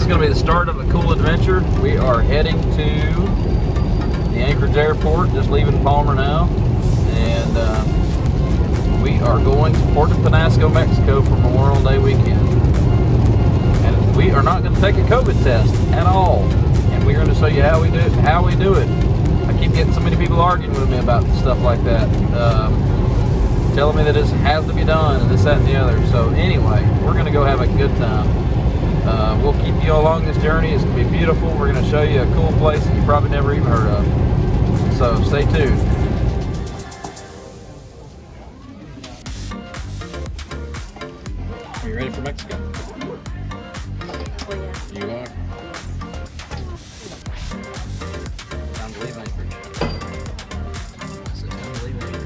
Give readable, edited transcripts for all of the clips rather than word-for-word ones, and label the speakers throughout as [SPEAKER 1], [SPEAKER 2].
[SPEAKER 1] going to be the start of a cool adventure. We are heading to the Anchorage Airport, just leaving Palmer now. And we are going to Puerto Peñasco, Mexico for Memorial Day weekend. And we are not going to take a COVID test at all. And we're going to show you how we do it. I keep getting so many people arguing with me about stuff like that. Telling me that this has to be done and this, that, and the other. So anyway, we're going to go have a good time. We'll keep you along this journey. It's going to be beautiful. We're going to show you a cool place that you probably never even heard of. So stay tuned. Are you ready for Mexico?
[SPEAKER 2] Oh, yeah.
[SPEAKER 1] You are? Time to leave Anchorage. I said time to leave Anchorage.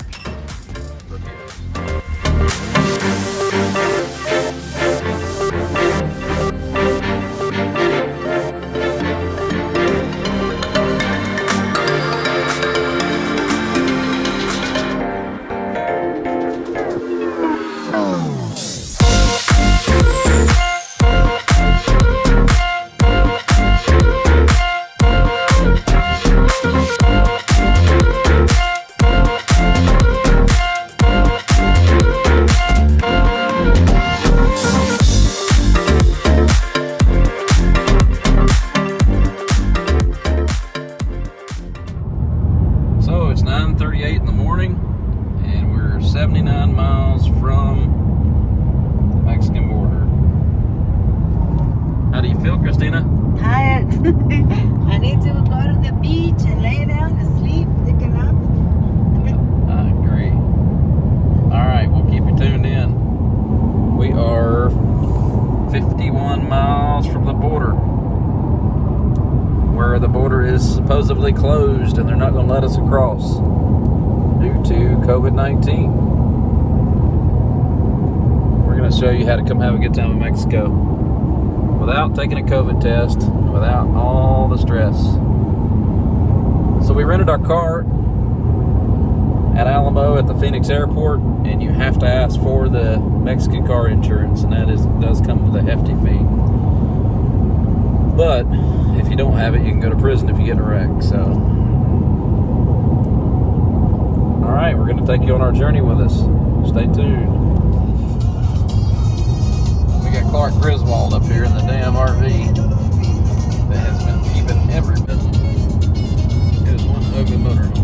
[SPEAKER 1] So it's 9:38 in the morning, and we're 79 miles from the Mexican border. How do you feel, Christina?
[SPEAKER 2] Tired. I need to go to the beach and lay down and sleep, take a nap.
[SPEAKER 1] I agree. All right, we'll keep you tuned in. We are 51 miles from the border, where the border is supposedly closed and they're not going to let us across due to COVID-19. We're going to show you how to come have a good time in Mexico without taking a COVID test, without all the stress. So we rented our car at Alamo at the Phoenix Airport, and you have to ask for the Mexican car insurance, and that does come with a hefty fee. But if you don't have it, you can go to prison if you get in a wreck. So, all right, we're going to take you on our journey with us. Stay tuned. We got Clark Griswold up here in the damn RV that has been keeping every bit. It is one ugly motorhome.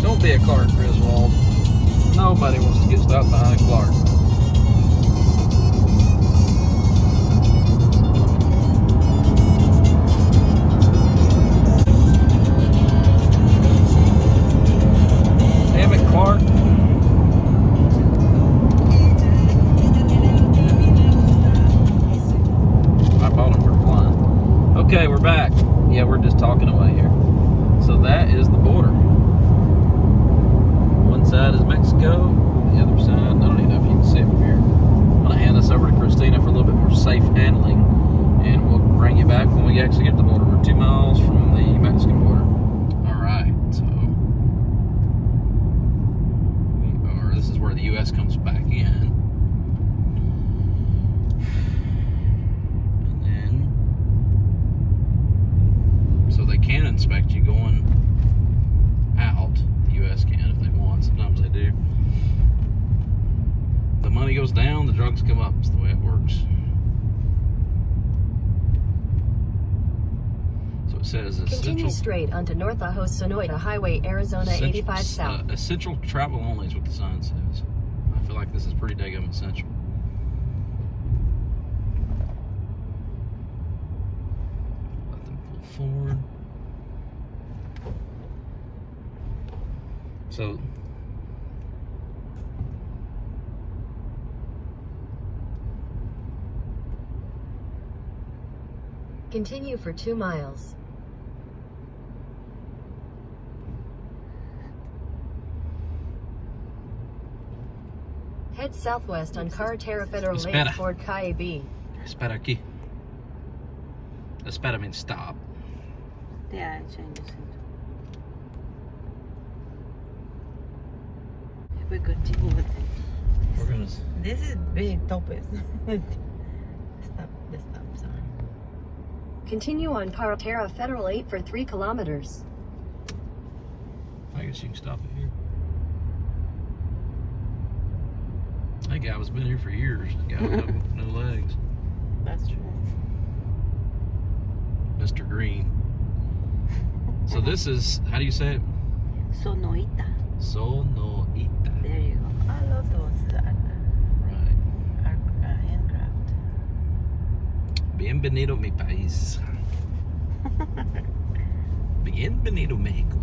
[SPEAKER 1] Don't be a Clark Griswold. Nobody wants to get stopped behind Clark. Clark. I bought them for flying. Okay, we're back. Yeah, we're just talking away here. So that is the border. One side is Mexico, the other side, I don't even know if you can see it from here. I'm going to hand this over to Christina for a little bit more safe handling, and we'll bring you back when we actually get to the border. We're 2 miles from the Mexican border. All right, so this is where the U.S. comes back in. And then, so they can inspect you going out. The U.S. can if they want. Sometimes they do. The money goes down, the drugs come up. It's the way it works. So it says
[SPEAKER 3] continue straight onto North Ajos Sonoita Highway, Arizona 85 South.
[SPEAKER 1] Essential travel only is what the sign says. I feel like this is pretty daggum essential. Let them pull forward. So
[SPEAKER 3] continue for 2 miles. Head southwest on Carretera Federal Lane toward Calle B.
[SPEAKER 1] Espera aquí. Espera means stop.
[SPEAKER 2] Yeah, it changes it. If we continue with it.
[SPEAKER 1] We're gonna.
[SPEAKER 2] This is big topes. Stop, sorry.
[SPEAKER 3] Continue on Carretera Federal 8 for 3 kilometers.
[SPEAKER 1] I guess you can stop it here. That guy was been here for years. The guy with no legs.
[SPEAKER 2] That's true.
[SPEAKER 1] Mr. Green. So this is, how do you say it?
[SPEAKER 2] Sonoita.
[SPEAKER 1] Sonoita.
[SPEAKER 2] There you go. I love those
[SPEAKER 1] Right.
[SPEAKER 2] handcraft.
[SPEAKER 1] Bienvenido mi país. Bienvenido Mexico.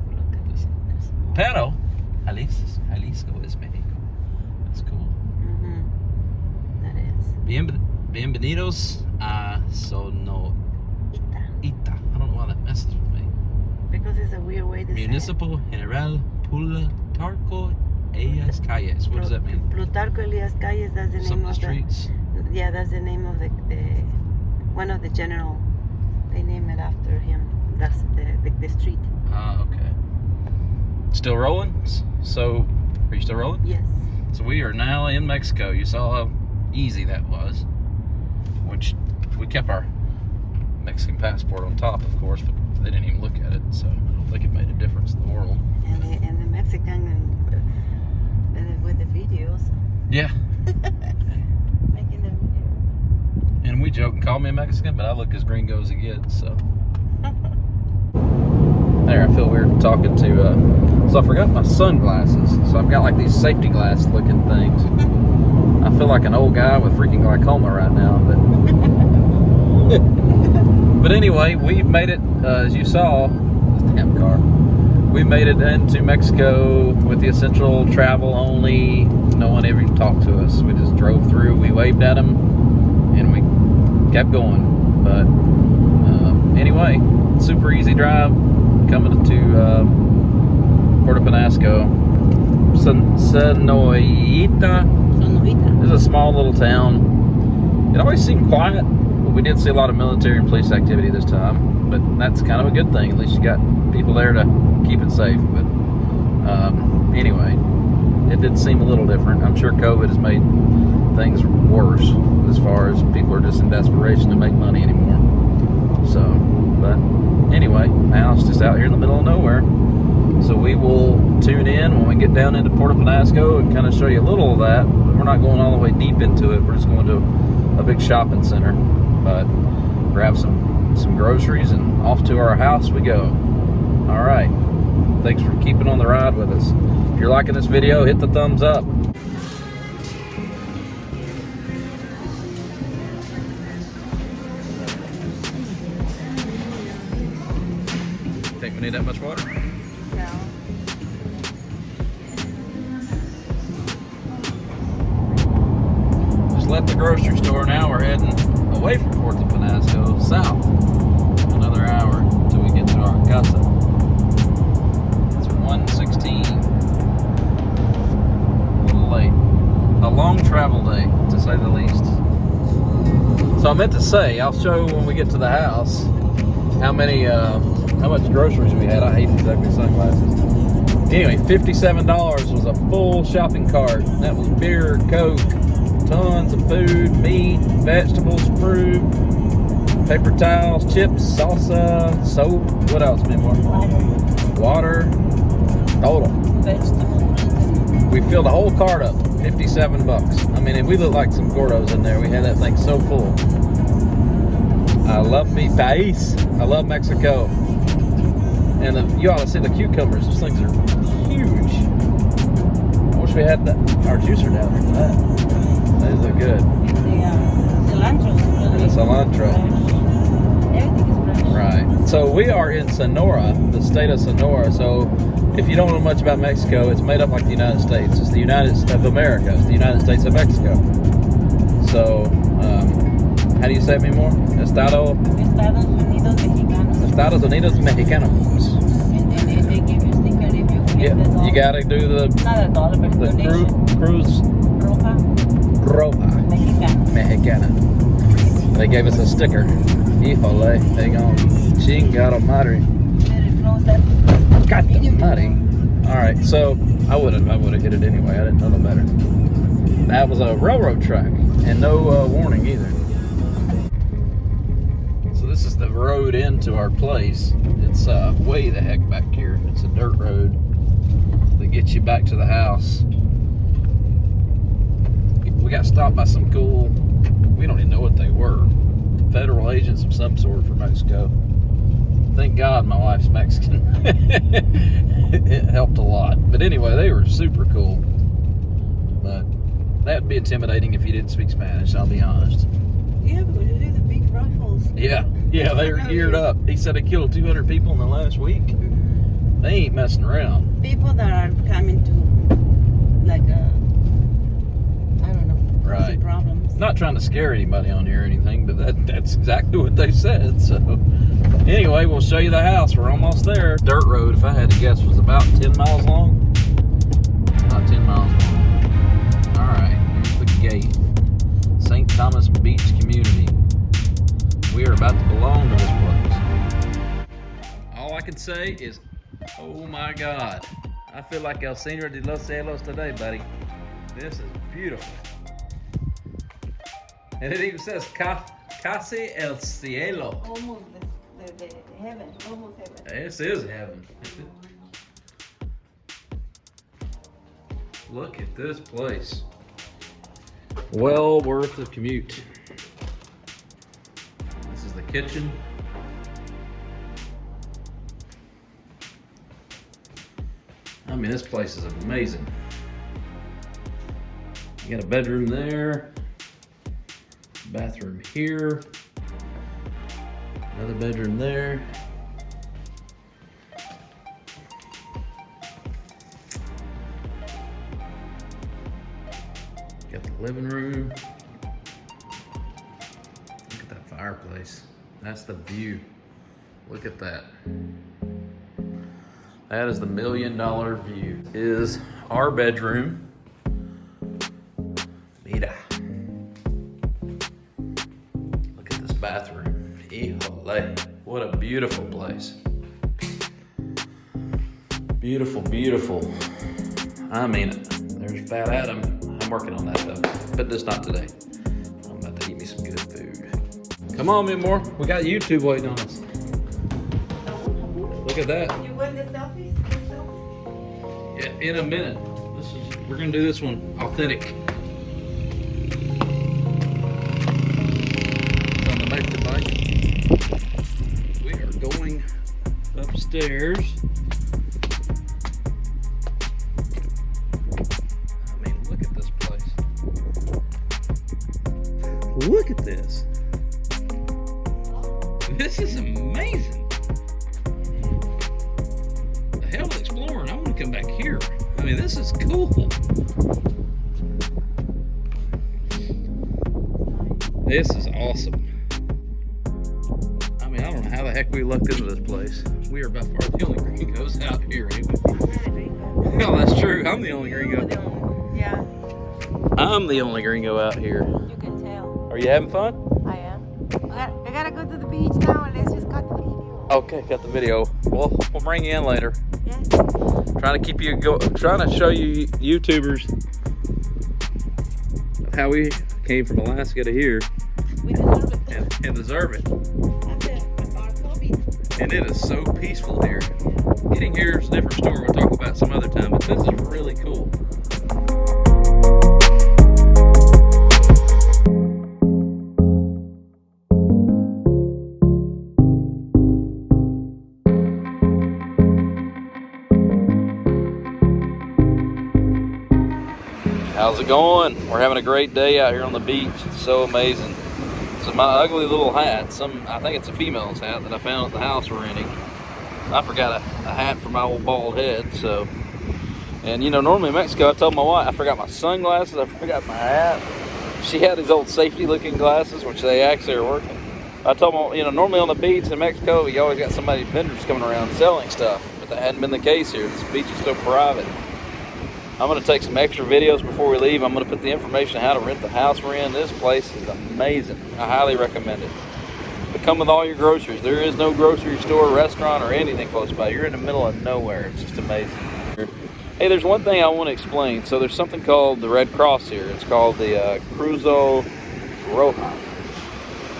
[SPEAKER 2] Look at this.
[SPEAKER 1] Pero Jalisco is Mexico. That's cool.
[SPEAKER 2] That is.
[SPEAKER 1] Bienvenidos a Sonoita. I don't know why that messes with me.
[SPEAKER 2] Because it's a weird way to
[SPEAKER 1] Municipal General Plutarco Elias Calles. What does that mean?
[SPEAKER 2] Plutarco Elias Calles, that's the name
[SPEAKER 1] Some of
[SPEAKER 2] of
[SPEAKER 1] the streets.
[SPEAKER 2] Yeah, that's the name of the one of the general. They name it after him. That's the street.
[SPEAKER 1] Ah, okay. Still rolling? So, are you still rolling?
[SPEAKER 2] Yes.
[SPEAKER 1] So we are now in Mexico. You saw how easy that was. Which, we kept our Mexican passport on top, of course, but they didn't even look at it, so I don't think it made a difference in the world.
[SPEAKER 2] And the Mexican and with the videos.
[SPEAKER 1] Yeah.
[SPEAKER 2] Making the video.
[SPEAKER 1] And we joke and call me a Mexican, but I look as gringo as it gets, so. There, I feel weird talking to, so I forgot my sunglasses. So I've got like these safety glass looking things. I feel like an old guy with freaking glaucoma right now, but. But anyway, we made it, as you saw, this damn car. We made it into Mexico with the essential travel only. No one ever talked to us. We just drove through, we waved at them, and we kept going. But anyway, super easy drive coming to Puerto Peñasco. Sonoita. It's a small little town. It always seemed quiet. We did see a lot of military and police activity this time, but that's kind of a good thing. At least you got people there to keep it safe. But anyway, it did seem a little different. I'm sure COVID has made things worse as far as people are just in desperation to make money anymore. So, but anyway, now it's just out here in the middle of nowhere. So we will tune in when we get down into Puerto Peñasco and kind of show you a little of that. But we're not going all the way deep into it. We're just going to a big shopping center. But grab some groceries and off to our house we go. All right. Thanks for keeping on the ride with us. If you're liking this video, hit the thumbs up. Think we need that much water?
[SPEAKER 2] No.
[SPEAKER 1] Just left the grocery store. Now we're heading away from Puerto Peñasco, south. Another hour until we get to our casa. It's 1:16. A little late. A long travel day, to say the least. So I meant to say, I'll show when we get to the house how much groceries we had. I hate these ugly sunglasses. Anyway, $57 was a full shopping cart. That was beer, Coke, tons of food, meat, vegetables, fruit, paper towels, chips, salsa, soap. What else, Memoir? Water. Total.
[SPEAKER 2] Vegetables.
[SPEAKER 1] We filled the whole cart up. $57. I mean, we look like some gordos in there. We had that thing so full. I love mi país. I love Mexico. And you ought to see the cucumbers. Those things are huge. I wish we had our juicer down there for that. Those look good.
[SPEAKER 2] Cilantro.
[SPEAKER 1] And the cilantro.
[SPEAKER 2] Everything is fresh.
[SPEAKER 1] Right. So we are in Sonora, the state of Sonora. So if you don't know much about Mexico, it's made up like the United States. It's the United States of America. It's the United States of Mexico. So, how do you say it anymore?
[SPEAKER 2] Estados Unidos Mexicanos.
[SPEAKER 1] Estados Unidos Mexicanos.
[SPEAKER 2] And they give you a sticker if you get the dollar.
[SPEAKER 1] You gotta do the cruise Roja Mexicana. They gave us a sticker. Híjole, hang on. Chingado madre. Got the money. Alright, so I would have hit it anyway. I didn't know no better. That was a railroad track, and no warning either. So this is the road into our place. It's way the heck back here. It's a dirt road that gets you back to the house. We got stopped by some cool, we don't even know what they were, federal agents of some sort from Mexico. Thank God my wife's Mexican. It helped a lot. But anyway, they were super cool. But that'd be intimidating if you didn't speak Spanish, I'll be honest.
[SPEAKER 2] Yeah, because you do the big rifles.
[SPEAKER 1] Yeah, they were geared up. He said they killed 200 people in the last week. They ain't messing around.
[SPEAKER 2] People that are coming to, like, I don't know,
[SPEAKER 1] Right.
[SPEAKER 2] problems.
[SPEAKER 1] Not trying to scare anybody on here or anything, but that's exactly what they said. So anyway, we'll show you the house. We're almost there. Dirt road, if I had to guess, was about 10 miles long. About 10 miles long. All right, here's the gate. St. Thomas Beach Community. We are about to belong to this place. All I can say is, oh my God. I feel like El Señor de los Cielos today, buddy. This is beautiful. And it even says Casi el Cielo.
[SPEAKER 2] Almost the heaven, almost heaven.
[SPEAKER 1] This is heaven. Look at this place. Well worth the commute. This is the kitchen. I mean, this place is amazing. You got a bedroom there, bathroom here, another bedroom there. Got the living room. Look at that fireplace. That's the view. Look at that. That is the $1 million view. Is our bedroom. Mira. Look at this bathroom. Híjole. What a beautiful place. Beautiful, beautiful. I mean it. There's Fat Adam. I'm working on that though, but just not today. I'm about to eat me some good food. Come on, Midmore. We got YouTube waiting on us. Look at that.
[SPEAKER 2] You want the selfies?
[SPEAKER 1] Yeah, in a minute. We're gonna do this one authentic. On the motorbike. We are going upstairs. I mean, look at this place. Look at this. This is amazing. The hell of exploring. I want to come back here. I mean, this is cool. This is awesome. I mean, I don't know how the heck we lucked into this place. We are by far the only gringos out here, ain't we? Oh, that's true. I'm the only gringo.
[SPEAKER 2] Yeah.
[SPEAKER 1] I'm the only gringo out here.
[SPEAKER 2] You can tell.
[SPEAKER 1] Are you having fun?
[SPEAKER 2] I am. I gotta go to the beach now and let's just cut the video.
[SPEAKER 1] Okay, got the video. We'll bring you in later.
[SPEAKER 2] Yeah.
[SPEAKER 1] Trying to keep you trying to show you YouTubers how we came from Alaska to here.
[SPEAKER 2] We deserve it.
[SPEAKER 1] And deserve it.
[SPEAKER 2] That's it. Our coffee.
[SPEAKER 1] And it is so peaceful here. Getting here is a different story. We'll talk about some other time, but this is really cool. How's it going? We're having a great day out here on the beach. It's so amazing. So my ugly little hat, I think it's a female's hat that I found at the house we're renting. I forgot a hat for my old bald head, so. And you know, normally in Mexico, I told my wife, I forgot my sunglasses, I forgot my hat. She had these old safety looking glasses, which they actually are working. I told them, you know, normally on the beach in Mexico, you always got somebody, vendors coming around selling stuff, but that hadn't been the case here. This beach is so private. I'm going to take some extra videos before we leave. I'm going to put the information on how to rent the house we're in. This place is amazing. I highly recommend it. But come with all your groceries. There is no grocery store, restaurant, or anything close by. You're in the middle of nowhere. It's just amazing. Hey, there's one thing I want to explain. So there's something called the Red Cross here. It's called the Cruzo Roja.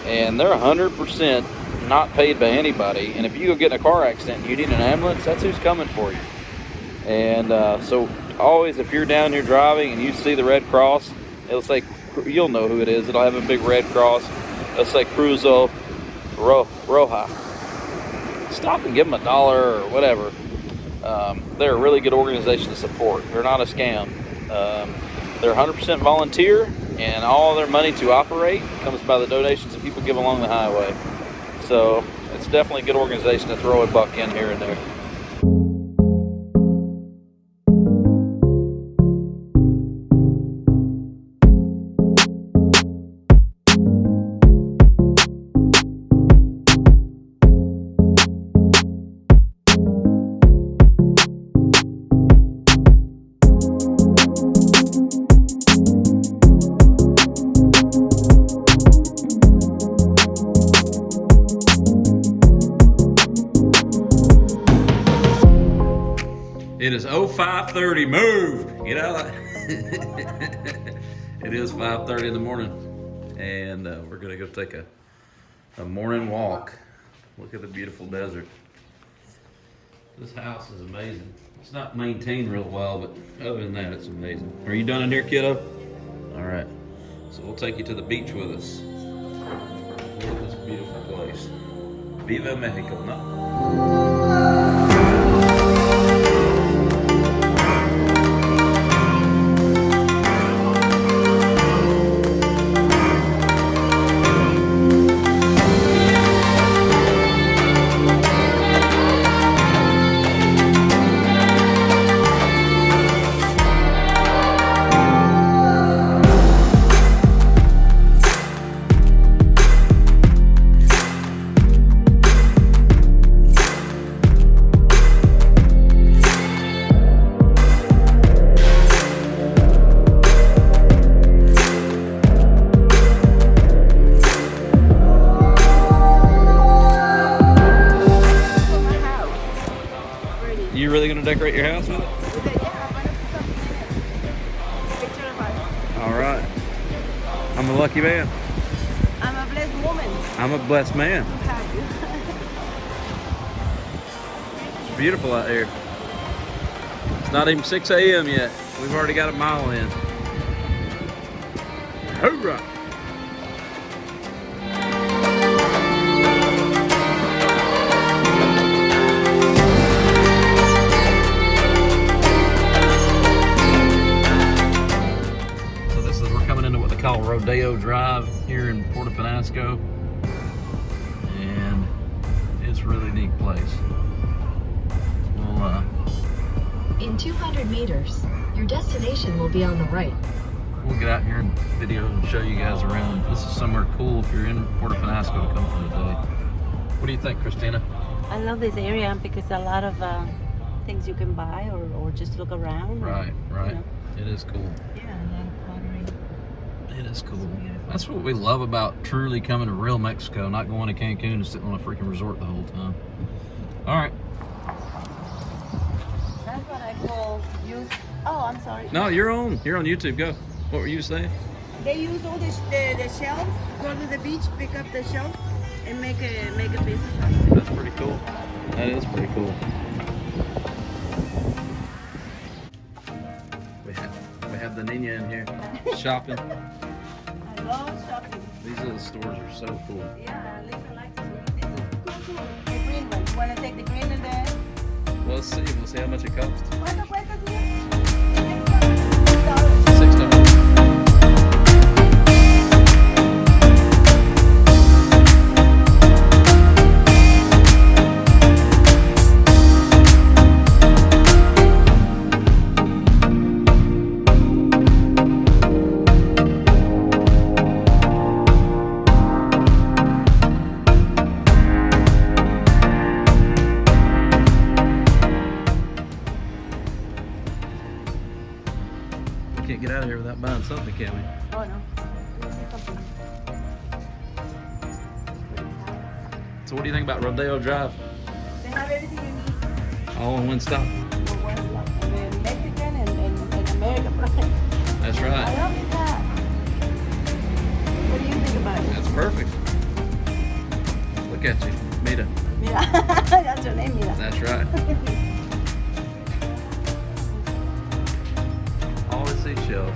[SPEAKER 1] And they're 100% not paid by anybody. And if you go get in a car accident and you need an ambulance, that's who's coming for you. And so always, if you're down here driving and you see the Red Cross, it'll say, you'll know who it is. It'll have a big red cross. It'll say Cruzo Roja. Stop and give them $1 or whatever. They're a really good organization to support. They're not a scam. They're 100% volunteer, and all their money to operate comes by the donations that people give along the highway. So it's definitely a good organization to throw a buck in here and there. It is 05:30. Move! Get out of It is 5:30 in the morning, and we're gonna go take a morning walk. Look at the beautiful desert. This house is amazing. It's not maintained real well, but other than that, it's amazing. Are you done in here, kiddo? All right. So we'll take you to the beach with us. Look at this beautiful place. Viva Mexico, no? You really gonna decorate your house with it?
[SPEAKER 2] Yeah, I'm gonna put something in it. Picture of us.
[SPEAKER 1] All right. I'm a lucky man.
[SPEAKER 2] I'm a blessed woman.
[SPEAKER 1] I'm a blessed man. It's beautiful out here. It's not even 6 a.m. yet. We've already got a mile in. Hoorah! Called Rodeo Drive here in Puerto Peñasco, and it's a really neat place. We'll
[SPEAKER 3] in 200 meters, your destination will be on the right.
[SPEAKER 1] We'll get out here and video and show you guys around. This is somewhere cool if you're in Puerto Peñasco to come for the day. What do you think, Christina?
[SPEAKER 2] I love this area because a lot of things you can buy or just look around.
[SPEAKER 1] Right.
[SPEAKER 2] You know.
[SPEAKER 1] It is cool.
[SPEAKER 2] Yeah, a lot of pottery.
[SPEAKER 1] It is cool. That's what we love about truly coming to real Mexico, not going to Cancun and sitting on a freaking resort the whole time. All right.
[SPEAKER 2] That's what I call use. Oh, I'm sorry.
[SPEAKER 1] No, you're on YouTube. Go. What were you saying?
[SPEAKER 2] They use all the shells. Go to the beach, pick up the shells, and make a business out of it.
[SPEAKER 1] That's pretty cool. That is pretty cool. We have the Nina in here shopping.
[SPEAKER 2] I love shopping.
[SPEAKER 1] These little stores are so cool.
[SPEAKER 2] Yeah, at least I like to see this. Cool. The green one. You want to take the green and the...
[SPEAKER 1] Well, let's see. We'll see how much it costs.
[SPEAKER 2] ¿Cuánto cuesta, señor?
[SPEAKER 1] $6. Can't get out of here without buying something, can we?
[SPEAKER 2] Oh, no.
[SPEAKER 1] So what do you think about Rodeo Drive?
[SPEAKER 2] They have everything you need
[SPEAKER 1] All in one stop.
[SPEAKER 2] for one stop. And then Mexico
[SPEAKER 1] seashells.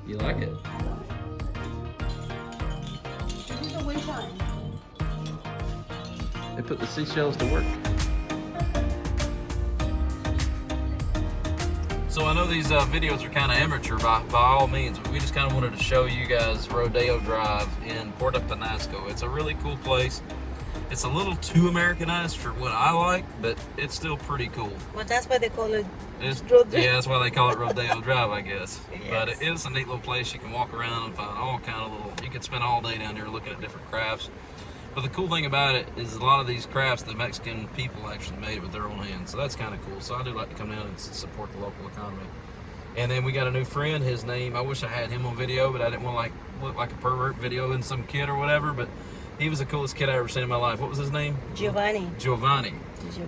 [SPEAKER 1] You like it?
[SPEAKER 2] This is the wind chime.
[SPEAKER 1] They put the seashells to work. So I know these videos are kind of amateur by all means, but we just kind of wanted to show you guys Rodeo Drive in Puerto Peñasco. It's a really cool place. It's a little too Americanized for what I like, but it's still pretty cool.
[SPEAKER 2] Well, that's why they call it
[SPEAKER 1] Rodeo. Yeah, that's why they call it Rodeo Drive, I guess.
[SPEAKER 2] Yes.
[SPEAKER 1] But it is a neat little place. You can walk around and find all kind of little, you could spend all day down there looking at different crafts. But the cool thing about it is a lot of these crafts, the Mexican people actually made it with their own hands. So that's kind of cool. So I do like to come down and support the local economy. And then we got a new friend. His name, I wish I had him on video, but I didn't want to look like a pervert videoing some kid or whatever. But he was the coolest kid I ever seen in my life. What was his name?
[SPEAKER 2] Giovanni.
[SPEAKER 1] Giovanni.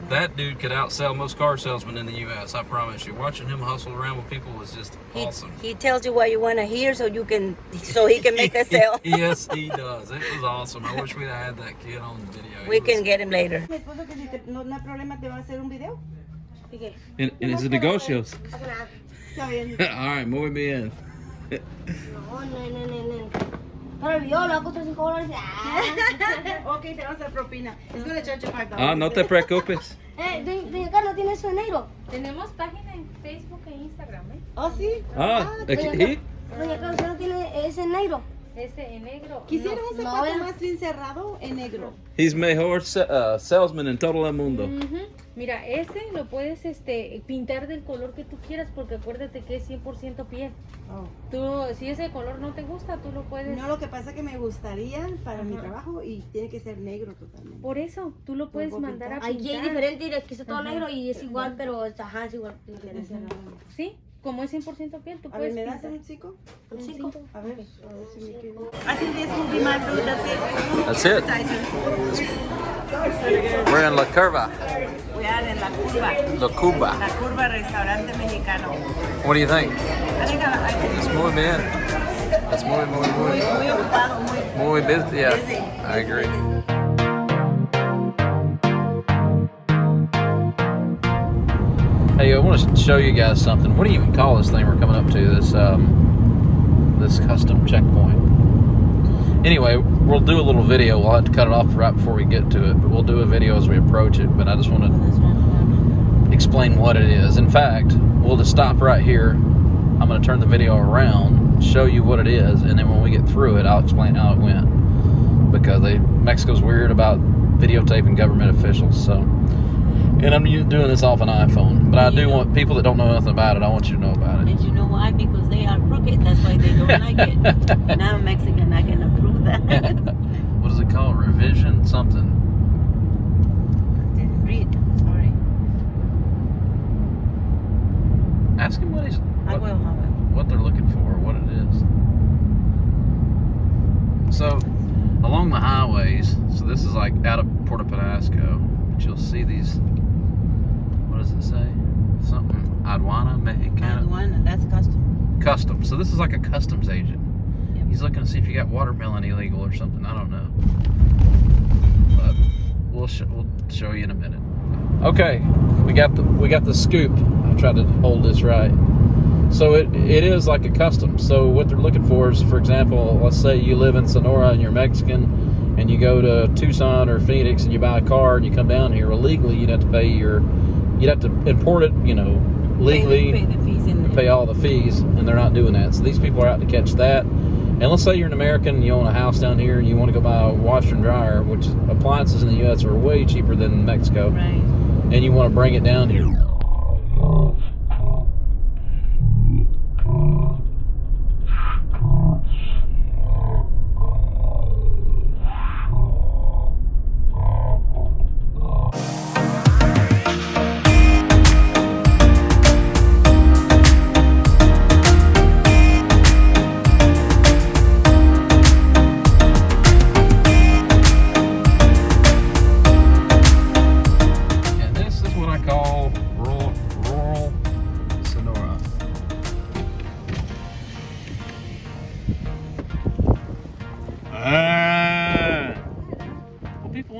[SPEAKER 1] That dude could outsell most car salesmen in the U.S. I promise you. Watching him hustle around with people was just awesome.
[SPEAKER 2] He tells you what you want to hear, so he can make a sale.
[SPEAKER 1] Yes, he does. It was awesome. I wish we'd had that kid on the video.
[SPEAKER 2] We can get him later.
[SPEAKER 1] En ese negocios. All right, muy bien.
[SPEAKER 4] Pero yo lo costó $5.
[SPEAKER 2] Okay, te vamos a propina. It's gonna charge you $5.
[SPEAKER 1] Ah, no te preocupes.
[SPEAKER 4] Doña Carla, ¿tiene eso en negro?
[SPEAKER 3] Tenemos página en Facebook e Instagram, ¿eh?
[SPEAKER 2] Oh, sí.
[SPEAKER 1] Ah, he?
[SPEAKER 4] Doña Carla, ¿usted no tiene ese en negro?
[SPEAKER 3] Ese en negro.
[SPEAKER 2] Quisiera un zapato
[SPEAKER 4] vea.
[SPEAKER 2] más bien cerrado en negro.
[SPEAKER 1] He's mejor salesman en todo el mundo.
[SPEAKER 3] Ujú. Mira, ese lo puedes pintar del color que tú quieras porque acuérdate que es 100% piel.
[SPEAKER 2] Oh.
[SPEAKER 3] Tú, si ese color no te gusta, tú lo puedes...
[SPEAKER 2] No, lo que pasa es que me gustaría para mi trabajo y tiene que ser negro totalmente.
[SPEAKER 3] Por eso, tú lo puedes
[SPEAKER 2] puedo
[SPEAKER 3] mandar a
[SPEAKER 4] Aquí
[SPEAKER 3] pintar.
[SPEAKER 4] hay diferente y aquí está todo negro y es igual, pero es igual.
[SPEAKER 3] Sí, como es 100% piel, tú
[SPEAKER 2] A ver,
[SPEAKER 3] puedes
[SPEAKER 2] ¿me das
[SPEAKER 3] pintar.
[SPEAKER 2] un chico?
[SPEAKER 4] Un 5.
[SPEAKER 2] A ver si me quedo. I think this will be my food,
[SPEAKER 1] That's it. We're in La Curva.
[SPEAKER 2] We are en La Curva.
[SPEAKER 1] La Cuba.
[SPEAKER 2] La Curva restaurante mexicano.
[SPEAKER 1] What do you think?
[SPEAKER 2] I think
[SPEAKER 1] It's muy bien. It's muy
[SPEAKER 2] ocupado, muy
[SPEAKER 1] busy. Yeah,
[SPEAKER 2] busy.
[SPEAKER 1] I agree. Hey, I want to show you guys something. What do you even call this thing we're coming up to? This custom checkpoint. Anyway, we'll do a little video. We'll have to cut it off right before we get to it, but we'll do a video as we approach it. But I just want to explain what it is. In fact, we'll just stop right here. I'm going to turn the video around, show you what it is, and then when we get through it, I'll explain how it went. Because Mexico's weird about videotaping government officials, so. And I'm doing this off an iPhone, but I do want people that don't know nothing about it, I want you to know about it.
[SPEAKER 2] And you know why? Because they are crooked. That's why they don't like it. And I'm Mexican. I can approve that.
[SPEAKER 1] What is it called? Revision something.
[SPEAKER 2] Didn't read. Sorry.
[SPEAKER 1] Ask him what they're looking for, what it is. So, along the highways, so this is like out of Puerto Peñasco, but you'll see these, what does it say? Something, Aduana Mexicana?
[SPEAKER 2] Aduana, that's custom.
[SPEAKER 1] Customs. So this is like a customs agent.
[SPEAKER 2] Yep.
[SPEAKER 1] He's looking to see if you got watermelon illegal or something. I don't know. But we'll show you in a minute. Okay, we got the scoop. I'll try to hold this right. So it is like a custom. So what they're looking for is, for example, let's say you live in Sonora and you're Mexican, and you go to Tucson or Phoenix and you buy a car and you come down here. Well, legally, you'd have to import it, legally,
[SPEAKER 2] Pay the fees in there.
[SPEAKER 1] pay all the fees, and they're not doing that. So these people are out to catch that. And let's say you're an American and you own a house down here and you want to go buy a washer and dryer, which appliances in the U.S. are way cheaper than Mexico,
[SPEAKER 2] Right.
[SPEAKER 1] and you want to bring it down here.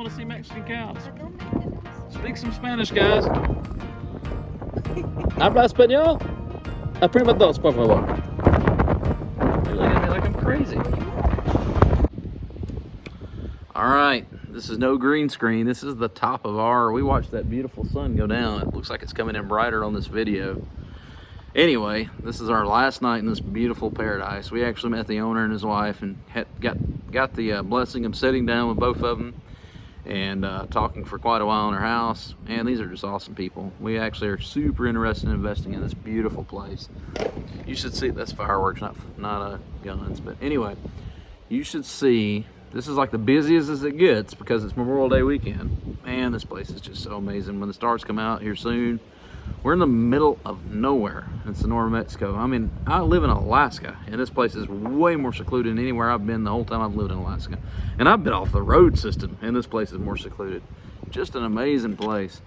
[SPEAKER 1] want to see Mexican cows. Speak some Spanish, guys. Habla español? Aprima dos, por favor. You're looking at me like I'm crazy. All right, this is no green screen. This is the top of our, we watched that beautiful sun go down. It looks like it's coming in brighter on this video. Anyway, this is our last night in this beautiful paradise. We actually met the owner and his wife and got the blessing of sitting down with both of them and talking for quite a while in our house. And these are just awesome people. We actually are super interested in investing in this beautiful place. You should see, that's fireworks, not guns, but anyway, you should see. This is like the busiest as it gets because it's Memorial Day weekend. Man, this place is just so amazing. When the stars come out here soon, we're in the middle of nowhere in Sonora, Mexico. I mean, I live in Alaska, and this place is way more secluded than anywhere I've been the whole time I've lived in Alaska. And I've been off the road system, and this place is more secluded. Just an amazing place.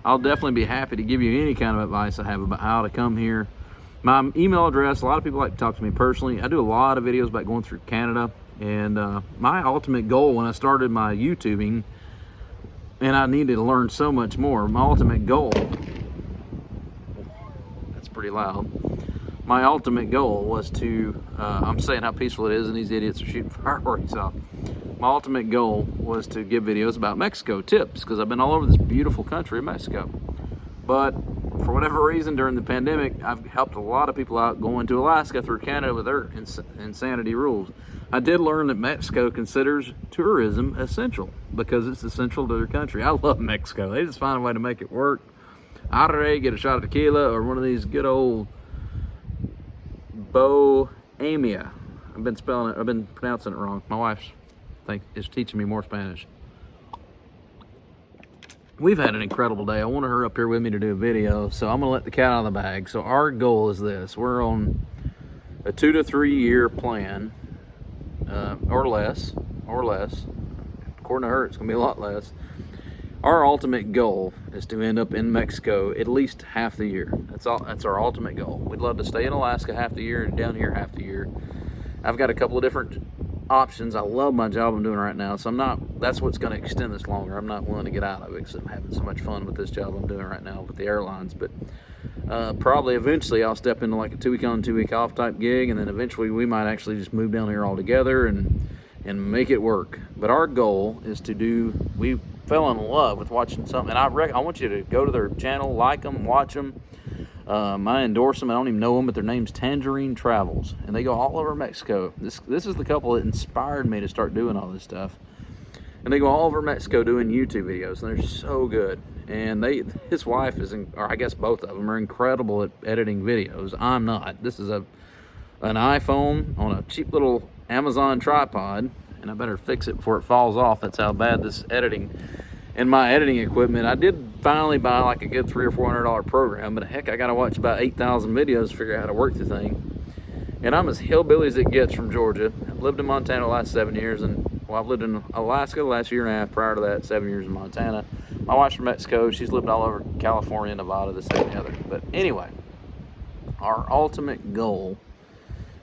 [SPEAKER 1] I'll definitely be happy to give you any kind of advice I have about how to come here. My email address, a lot of people like to talk to me personally. I do a lot of videos about going through Canada. And my ultimate goal when I started my YouTubing, and I needed to learn so much more, my ultimate goal, that's pretty loud, my ultimate goal was to, I'm saying how peaceful it is and these idiots are shooting fireworks off. My ultimate goal was to give videos about Mexico, tips, because I've been all over this beautiful country of Mexico. But for whatever reason, during the pandemic, I've helped a lot of people out going to Alaska through Canada with their insanity rules. I did learn that Mexico considers tourism essential because it's essential to their country. I love Mexico. They just find a way to make it work. Arre, get a shot of tequila or one of these good old Bohemia. I've been pronouncing it wrong. My wife is teaching me more Spanish. We've had an incredible day. I want her up here with me to do a video, so I'm gonna let the cat out of the bag. So our goal is this. We're on a 2 to 3 year plan, or less. According to her, it's gonna be a lot less. Our ultimate goal is to end up in Mexico at least half the year. That's our ultimate goal. We'd love to stay in Alaska half the year and down here half the year. I've got a couple of different options. I love my job I'm doing right now, so that's what's going to extend this longer. I'm not willing to get out of it because I'm having so much fun with this job I'm doing right now with the airlines. But probably eventually I'll step into like a 2 week on, 2 week off type gig, and then eventually we might actually just move down here all together and make it work. But our goal is we fell in love with watching something, and I want you to go to their channel, like them, watch them. I endorse them. I don't even know them, but their name's Tangerine Travels, and they go all over Mexico. This is the couple that inspired me to start doing all this stuff, and they go all over Mexico doing YouTube videos, and they're so good. And his wife or I guess both of them are incredible at editing videos. I'm not. This is an iPhone on a cheap little Amazon tripod, and I better fix it before it falls off. That's how bad this editing. And my editing equipment, I did finally buy like a good $300 or $400 program, but heck, I gotta watch about 8,000 videos to figure out how to work the thing. And I'm as hillbilly as it gets from Georgia. I've lived in Montana the last 7 years, and I've lived in Alaska the last year and a half. Prior to that, 7 years in Montana. My wife's from Mexico. She's lived all over California, Nevada, this, that, and the other. But anyway, our ultimate goal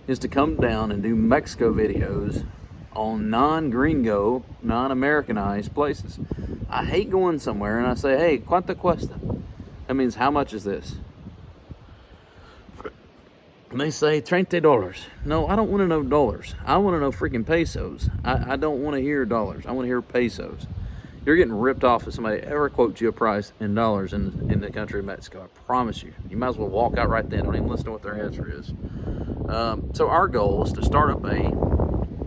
[SPEAKER 1] is to come down and do Mexico videos on non-gringo, non-Americanized places. I hate going somewhere and I say, hey, ¿cuánto cuesta? That means, how much is this? And they say, $30. No, I don't want to know dollars. I want to know freaking pesos. I don't want to hear dollars. I want to hear pesos. You're getting ripped off if somebody ever quotes you a price in dollars in the country of Mexico. I promise you. You might as well walk out right then. Don't even listen to what their answer is. So our goal is to start up a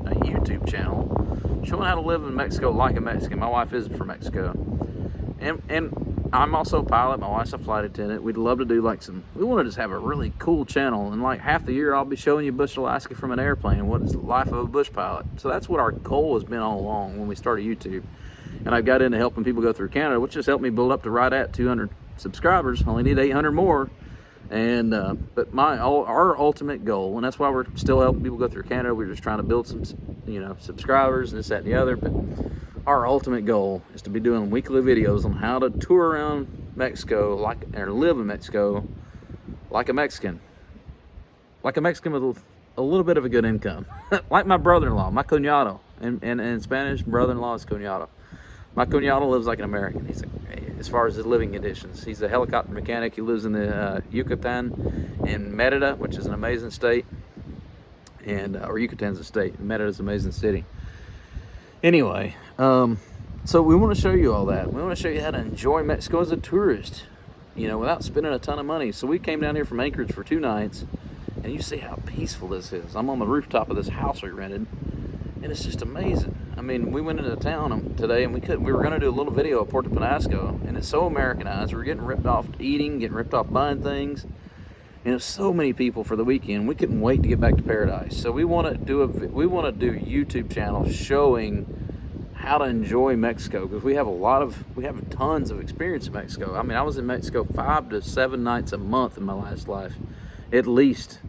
[SPEAKER 1] YouTube channel showing how to live in Mexico like a Mexican. My wife is from Mexico. And I'm also a pilot. My wife's a flight attendant. We'd love to do we want to just have a really cool channel. And like half the year, I'll be showing you Bush, Alaska from an airplane and what is the life of a bush pilot. So that's what our goal has been all along when we started YouTube. And I've got into helping people go through Canada, which just helped me build up to right at 200 subscribers. Only need 800 more. And but our ultimate goal, and that's why we're still helping people go through Canada. We're just trying to build some, subscribers and this, that, and the other. But our ultimate goal is to be doing weekly videos on how to tour around Mexico or live in Mexico like a Mexican with a little bit of a good income, like my brother-in-law, my cuñado, and in Spanish, brother-in-law is cuñado. My cuñado lives like an American. He's as far as his living conditions. He's a helicopter mechanic. He lives in the Yucatan in Merida, which is an amazing state. And or Yucatan's a state. Merida's an amazing city. Anyway, so we want to show you all that. We want to show you how to enjoy Mexico as a tourist, you know, without spending a ton of money. So we came down here from Anchorage for 2 nights, and you see how peaceful this is. I'm on the rooftop of this house we rented, and it's just amazing. I mean, we went into town today, and we were going to do a little video of Puerto Peñasco, and it's so Americanized. We're getting ripped off eating, getting ripped off buying things. And there's so many people for the weekend. We couldn't wait to get back to paradise. So we want to do a YouTube channel showing how to enjoy Mexico, because we have tons of experience in Mexico. I mean, I was in Mexico 5 to 7 nights a month in my last life, at least.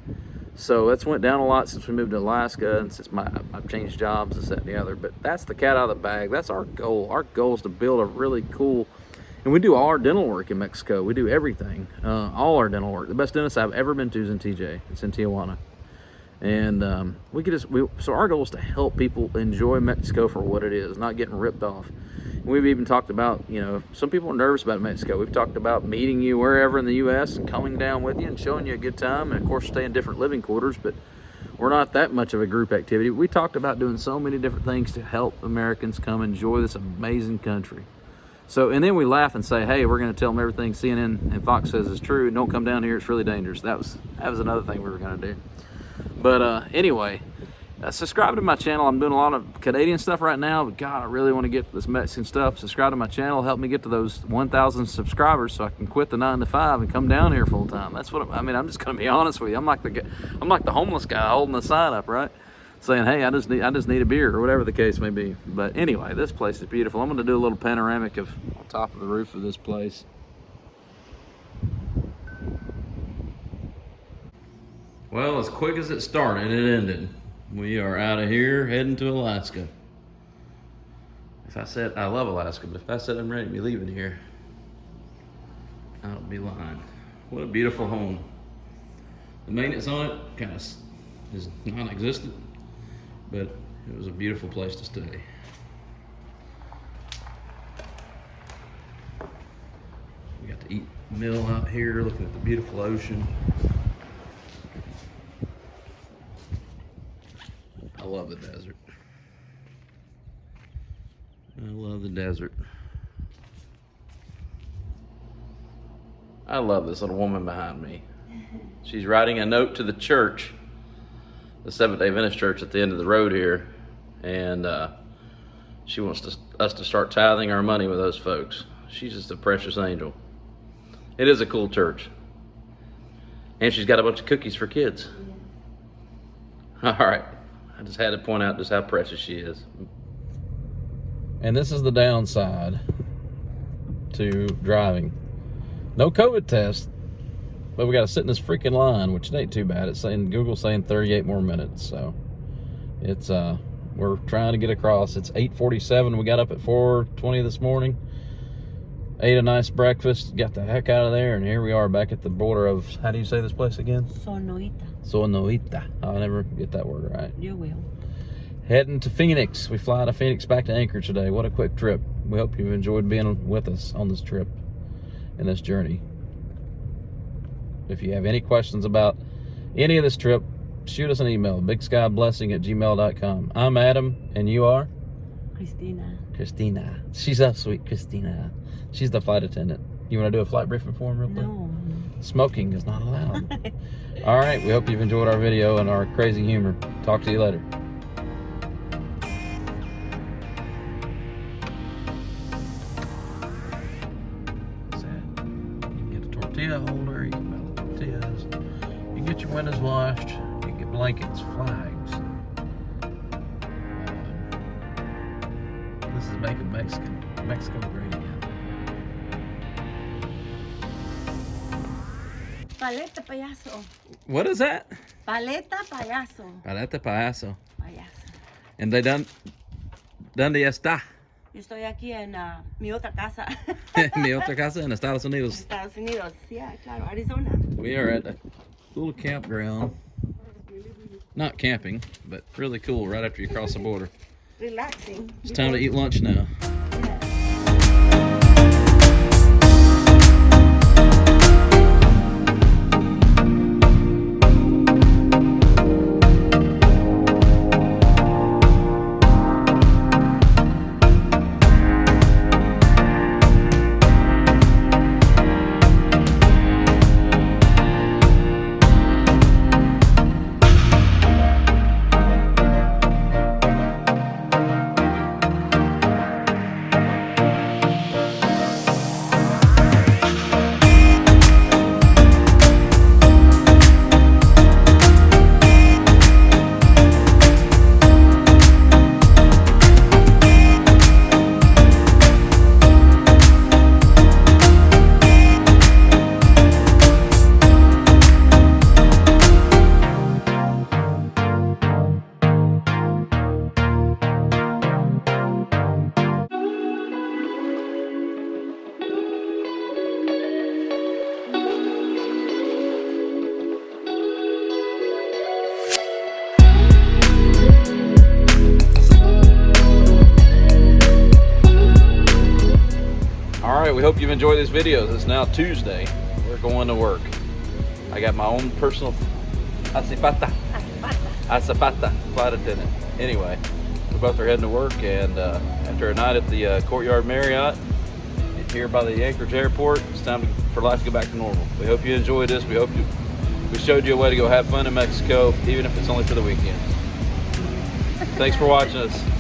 [SPEAKER 1] So that's went down a lot since we moved to Alaska, and since I've changed jobs, this, that, and the other. But that's the cat out of the bag. That's our goal. Our goal is to build a really cool, and we do all our dental work in Mexico. We do everything, all our dental work. The best dentist I've ever been to is in TJ. It's in Tijuana. And so our goal is to help people enjoy Mexico for what it is, not getting ripped off. And we've even talked about, you know, some people are nervous about Mexico. We've talked about meeting you wherever in the U.S. and coming down with you and showing you a good time, and of course stay in different living quarters, but we're not that much of a group activity. We talked about doing so many different things to help Americans come enjoy this amazing country. So, and then we laugh and say, hey, we're going to tell them everything CNN and Fox says is true. Don't come down here. It's really dangerous. That was another thing we were going to do. But anyway, subscribe to my channel. I'm doing a lot of Canadian stuff right now, but God, I really want to get this Mexican stuff. Subscribe to my channel. Help me get to those 1,000 subscribers so I can quit the 9 to 5 and come down here full time. That's what I mean. I'm just going to be honest with you. I'm like the homeless guy holding the sign up, right? Saying, hey, I just need a beer, or whatever the case may be. But anyway, this place is beautiful. I'm going to do a little panoramic of on top of the roof of this place. Well, as quick as it started, it ended. We are out of here, heading to Alaska. If I said I love Alaska, but if I said I'm ready to be leaving here, I would be lying. What a beautiful home. The maintenance on it kind of is non-existent, but it was a beautiful place to stay. We got to eat meal out here, looking at the beautiful ocean. I love the desert. I love the desert. I love this little woman behind me. She's writing a note to the church, the Seventh-day Adventist church at the end of the road here, and she wants us to start tithing our money with those folks. She's just a precious angel. It is a cool church. And she's got a bunch of cookies for kids. All right. I just had to point out just how precious she is. And this is the downside to driving. No COVID test, but we got to sit in this freaking line, which ain't too bad. It's saying, Google's saying 38 more minutes. So it's, we're trying to get across. It's 8:47. We got up at 4:20 this morning. Ate a nice breakfast, got the heck out of there, and here we are back at the border of, how do you say this place again?
[SPEAKER 2] Sonoita.
[SPEAKER 1] Sonoita. I'll never get that word right.
[SPEAKER 2] You will.
[SPEAKER 1] Heading to Phoenix. We fly to Phoenix, back to Anchorage today. What a quick trip. We hope you've enjoyed being with us on this trip and this journey. If you have any questions about any of this trip, shoot us an email, bigskyblessing@gmail.com. I'm Adam, and you are? Christina. She's so sweet, Christina. She's the flight attendant. You want to do a flight briefing for him real quick?
[SPEAKER 2] No.
[SPEAKER 1] Smoking is not allowed. All right, we hope you've enjoyed our video and our crazy humor. Talk to you later. You can get a tortilla holder, you can buy tortillas, you can get your windows washed, you can get blankets, flags. This is making Mexico great again.
[SPEAKER 2] Paleta payaso.
[SPEAKER 1] What is that?
[SPEAKER 2] Paleta payaso.
[SPEAKER 1] Paleta payaso.
[SPEAKER 2] Payaso.
[SPEAKER 1] And they ¿Dónde está?
[SPEAKER 2] Yo estoy aquí en mi otra casa.
[SPEAKER 1] Mi otra casa en Estados Unidos.
[SPEAKER 2] Estados Unidos. Yeah, claro, Arizona.
[SPEAKER 1] We are at a little campground. Not camping, but really cool right after you cross the border.
[SPEAKER 2] Relaxing.
[SPEAKER 1] It's time to eat lunch now.
[SPEAKER 2] Yeah.
[SPEAKER 1] we hope you've enjoyed these videos. It's now Tuesday. We're going to work. I got my own personal azafata flight attendant. Anyway, we both are heading to work, and after a night at the Courtyard Marriott here by the Anchorage Airport, it's time for life to go back to normal. We hope you enjoyed this. We showed you a way to go have fun in Mexico, even if it's only for the weekend. Thanks for watching us.